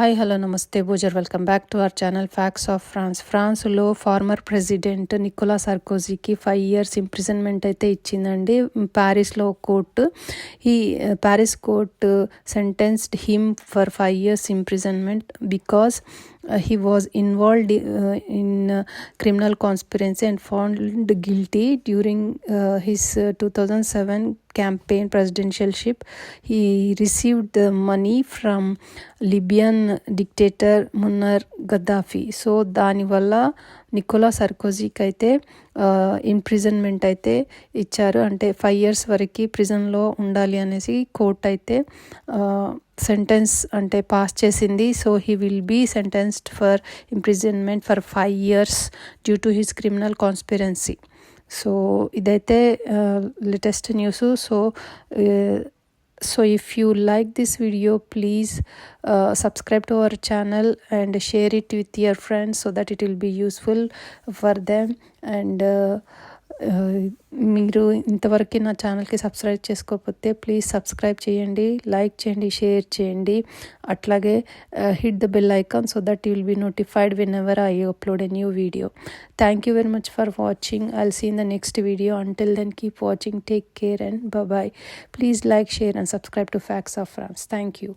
Hi hello నమస్తే బూజర్ welcome back to our channel facts of ఫ్రాన్స్లో ఫార్మర్ ప్రెసిడెంట్ నికోలా సార్కోజీకి 5 years ఇంప్రిజన్మెంట్ అయితే ఇచ్చిందండి ప్యారిస్లో కోర్టు. ఈ Paris court sentenced him for 5 years imprisonment because he was involved in criminal conspiracy and found guilty during his 2007 campaign presidentialship. He received the money from Libyan dictator Muammar Gaddafi. So దానివల్ల Nicola సార్కోజీకి అయితే imprisonment అయితే ఇచ్చారు. అంటే 5 years వరకు ప్రిజన్లో ఉండాలి అనేసి court అయితే sentence అంటే పాస్ చేసింది. So he will be sentenced for imprisonment for 5 years due to his criminal conspiracy. So ఇదైతే latest news. So if you like this video, please subscribe to our channel and share it with your friends so that it will be useful for them. And మీరు ఇంతవరకు నా ఛానల్కి subscribe చేసుకోకపోతే please subscribe చేయండి, like చేయండి, share చేయండి. అట్లాగే hit the bell icon so that you will be notified whenever I upload a new video. Thank you very much for watching. I'll see in the next video. Until then, keep watching. Take care and bye bye. Please like, share and subscribe to Facts of France. Thank you.